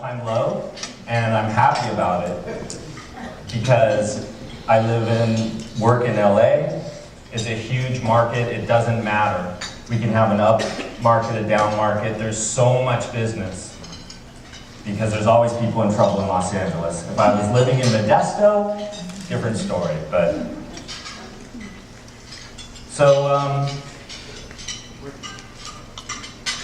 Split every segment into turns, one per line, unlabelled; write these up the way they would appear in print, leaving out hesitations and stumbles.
all-time low, and I'm happy about it because I work in LA. It's a huge market. It doesn't matter. We can have an up market, a down market. There's so much business because there's always people in trouble in Los Angeles. If I was living in Modesto, different story. But so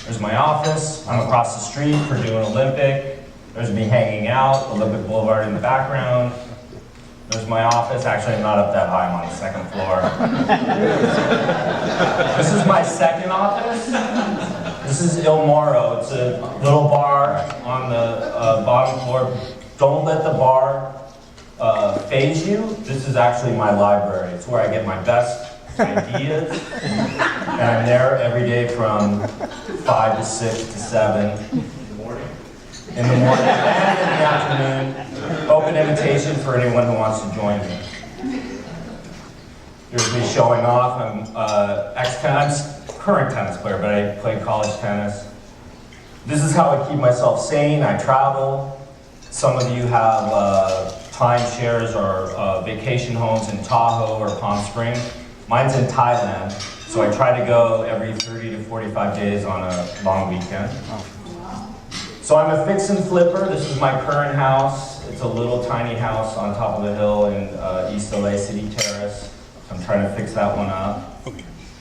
there's my office. I'm across the street for doing Olympic. There's me hanging out, Olympic Boulevard in the background. There's my office. Actually, I'm not up that high. I'm on the second floor. This is my second office. This is Il Moro. It's a little bar on the bottom floor. Don't let the bar faze you. This is actually my library. It's where I get my best ideas. And I'm there every day from 5 to 6 to 7. In the morning and in the afternoon. Open invitation for anyone who wants to join me. Here's me showing off. I'm current tennis player, but I played college tennis. This is how I keep myself sane. I travel. Some of you have timeshares or vacation homes in Tahoe or Palm Springs. Mine's in Thailand, so I try to go every 30 to 45 days on a long weekend. So I'm a fix and flipper. This is my current house. It's a little tiny house on top of the hill in East LA City Terrace. I'm trying to fix that one up.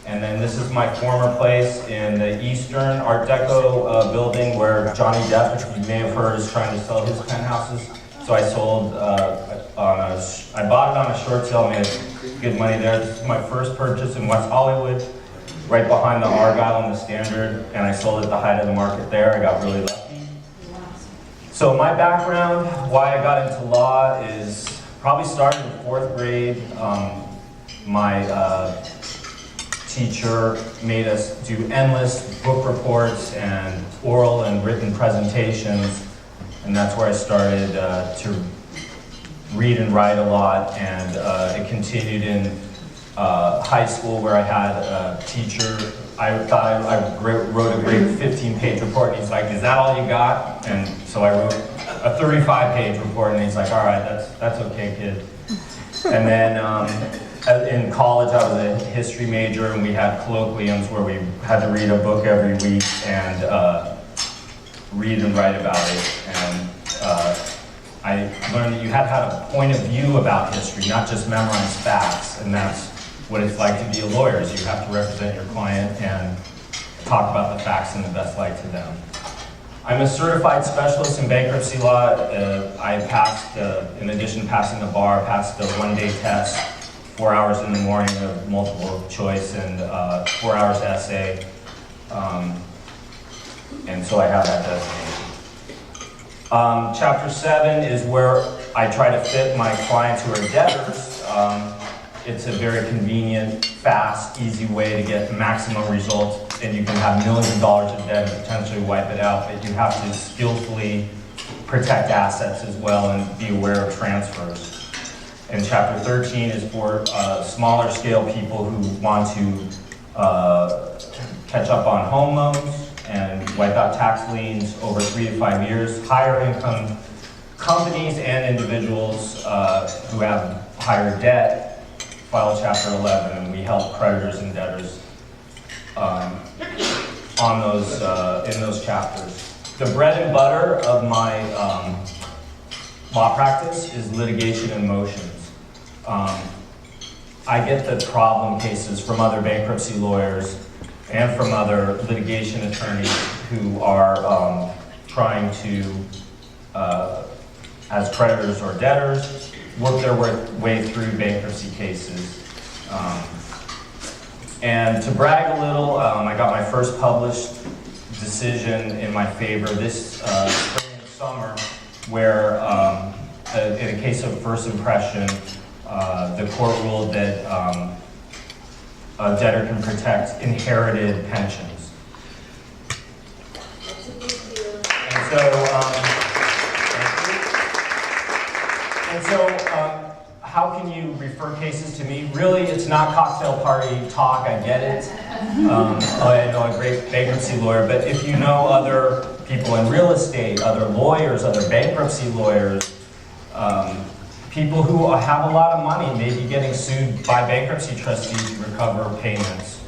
And then this is my former place in the Eastern Art Deco building where Johnny Depp, which you may have heard, is trying to sell his penthouses. So I sold I bought it on a short sale, made good money there. This is my first purchase in West Hollywood, right behind the Argyle and the Standard, and I sold at the height of the market there. I got really lucky. So my background, why I got into law, is probably started in 4th grade. My teacher made us do endless book reports and oral and written presentations, and that's where I started to read and write a lot, and it continued in high school where I had a teacher. I thought I wrote a great 15-page report, and he's like, "Is that all you got?" And so I wrote a 35-page report, and he's like, "All right, that's okay, kid." And then in college, I was a history major, and we had colloquiums where we had to read a book every week and read and write about it. And I learned that you had to have a point of view about history, not just memorize facts, and that's what it's like to be a lawyer. Is you have to represent your client and talk about the facts in the best light to them. I'm a certified specialist in bankruptcy law. I passed, in addition to passing the bar, passed the one-day test, 4 hours in the morning of multiple choice and 4 hours essay. And so I have that designation. Chapter 7 is where I try to fit my clients who are debtors. It's a very convenient, fast, easy way to get maximum results, and you can have millions of dollars of debt and potentially wipe it out, but you have to skillfully protect assets as well and be aware of transfers. And chapter 13 is for smaller scale people who want to catch up on home loans and wipe out tax liens over 3 to 5 years. Higher income companies and individuals who have higher debt file chapter 11, and we help creditors and debtors on those in those chapters. The bread and butter of my law practice is litigation and motions. I get the problem cases from other bankruptcy lawyers and from other litigation attorneys who are trying to, as creditors or debtors, work their way through bankruptcy cases. And to brag a little, I got my first published decision in my favor this spring and summer, where in a case of first impression, the court ruled that a debtor can protect inherited pensions. And so, how can you refer cases to me? Really, it's not cocktail party talk, I get it. I know a great bankruptcy lawyer, but if you know other people in real estate, other lawyers, other bankruptcy lawyers, people who have a lot of money may be getting sued by bankruptcy trustees to recover payments.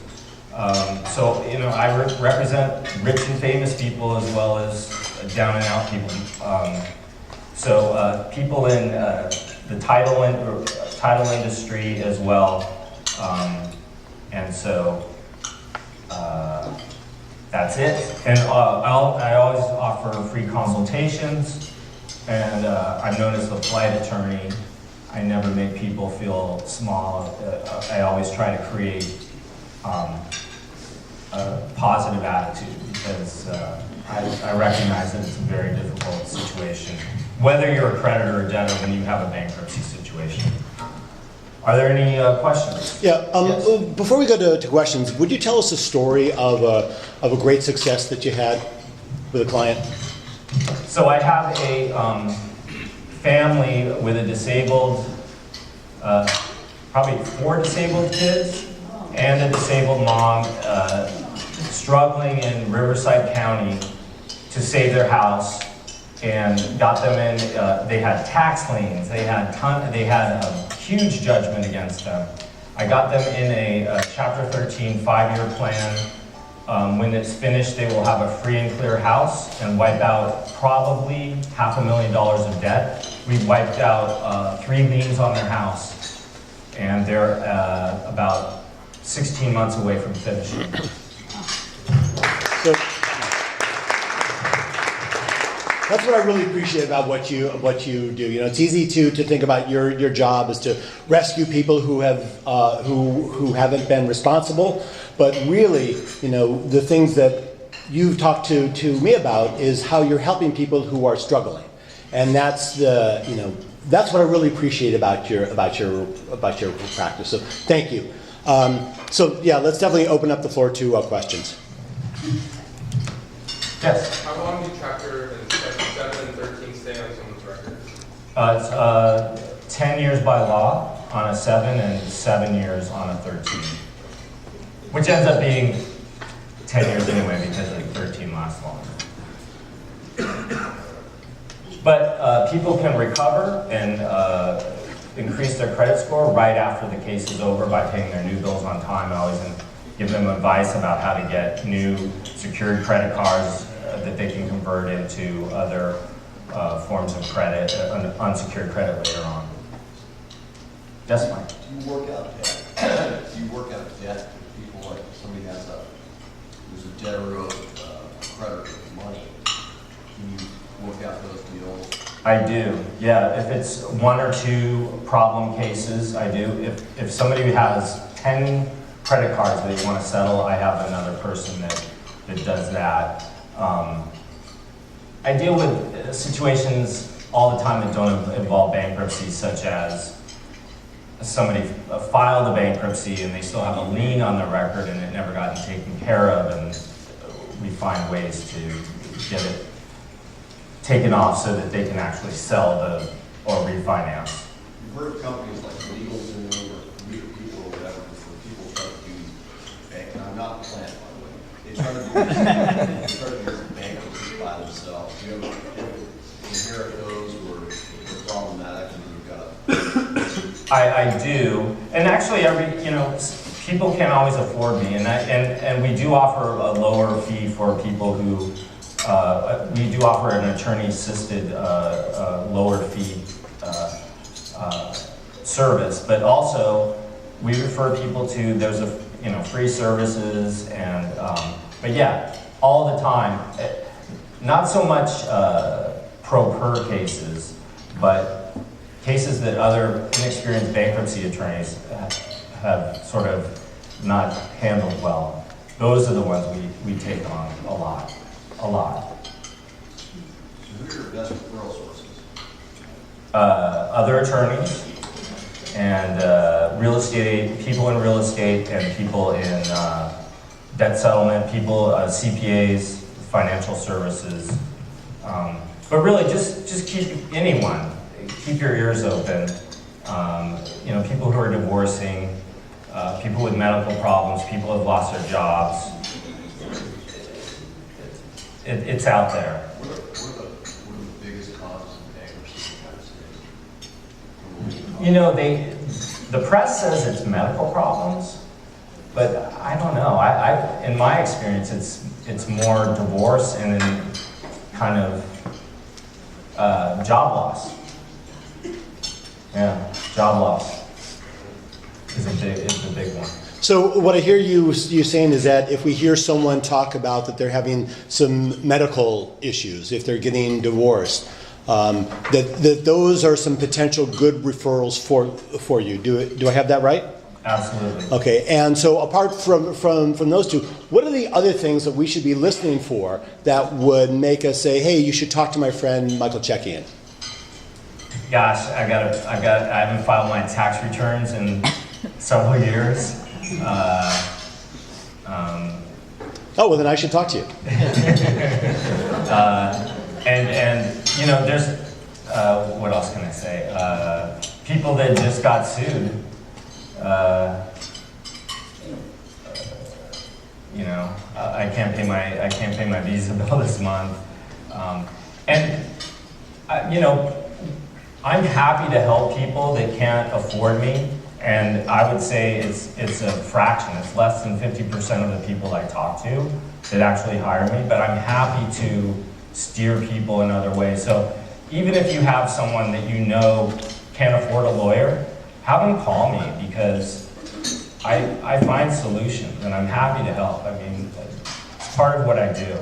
So, I represent rich and famous people as well as down and out people. People in the title industry as well. That's it. And I always offer free consultations, and I'm known as the polite attorney. I never make people feel small. I always try to create a positive attitude, because I recognize that it's a very difficult situation, whether you're a creditor or debtor when you have a bankruptcy situation. Are there any questions?
Yeah.
Yes.
Before we go to questions, would you tell us a story of a great success that you had with a client?
So I have a family with a disabled, probably 4 disabled kids, and a disabled mom, struggling in Riverside County to save their house, and got them in. They had tax liens. They had a huge judgment against them. I got them in a Chapter 13 5-year plan. When it's finished, they will have a free and clear house and wipe out probably $500,000 of debt. We wiped out 3 liens on their house, and they're about 16 months away from finishing.
So, that's what I really appreciate about what you do. It's easy to think about your job is to rescue people who haven't been responsible, but really, the things that you've talked to me about is how you're helping people who are struggling, and that's what I really appreciate about your practice. So thank you. Let's definitely open up the floor to questions.
Yes.
How long do Chapter 7 and 13 stay on someone's record?
It's 10 years by law on a 7 and 7 years on a 13, which ends up being 10 years anyway because like 13 lasts longer. But people can recover and increase their credit score right after the case is over by paying their new bills on time. I always give them advice about how to get new secured credit cards that they can convert into other forms of credit, unsecured credit later on. Yes, Mike?
Do you work out debt? Do you work out debt with people, like somebody who's a debtor of a creditor with money? Do you work out those deals?
I do, yeah. If it's 1 or 2 problem cases, I do. If somebody has 10 credit cards that they want to settle, I have another person that does that. I deal with situations all the time that don't involve bankruptcy, such as somebody filed a bankruptcy and they still have a lien on their record and it never gotten taken care of, and we find ways to get it taken off so that they can actually sell or refinance.
You've heard of companies like LegalZoom or Meet People or whatever, where people try to do bank, and I'm not the plant, by the way. They try to do bankruptcy by themselves. Do you ever inherit those, or they're problematic and you've got?
I do, and actually, people can't always afford me, and we do offer a lower fee for people who. We do offer an attorney-assisted lower fee service, but also we refer people to there's free services and but yeah, all the time. Not so much pro per cases, but cases that other inexperienced bankruptcy attorneys have sort of not handled well. Those are the ones we take on a lot. So who
are your best referral sources?
Other attorneys and people in real estate and people in debt settlement, people, CPAs, financial services. But really just keep keep your ears open. People who are divorcing, people with medical problems, people who have lost their jobs. It's out there.
What are the biggest causes of bankruptcy in the United States?
You know, the press says it's medical problems, but I don't know. In my experience, it's more divorce and then kind of job loss. Yeah, job loss is a big one.
So what I hear you saying is that if we hear someone talk about that they're having some medical issues, if they're getting divorced, that those are some potential good referrals for you. Do I have that right?
Absolutely.
Okay, and so apart from those two, what are the other things that we should be listening for that would make us say, hey, you should talk to my friend Michael Chekian?
Gosh, I haven't filed my tax returns in several years.
Oh, well then I should talk to you.
And you know, there's what else can I say? People that just got sued. You know, I can't pay my visa bill this month, you know, I'm happy to help people that can't afford me, and I would say it's a fraction. It's less than 50% of the people I talk to that actually hire me, but I'm happy to steer people in other ways. So even if you have someone that you know can't afford a lawyer, have them call me, because I find solutions and I'm happy to help. I mean, it's part of what I do.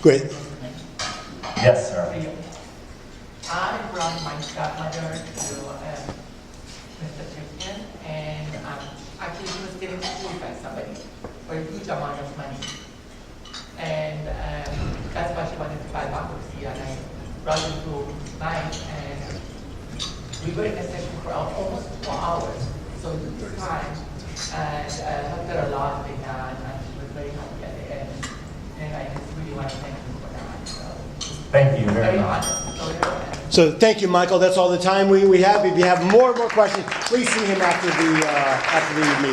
Great.
Yes, sir.
I brought my stepmother to Mr. Chekian, and actually she was getting sued by somebody for a huge amount of money. And that's why she wanted to file bankruptcy, and I brought her to tonight, and we were in a session for almost 4 hours. So it took time, and helped her a lot with that, and she was very happy at the end. And I just really want to thank you for that. So,
Thank you very
very
much.
honest.
So thank you, Michael. That's all the time we have. If you have more questions, please see him after the meeting.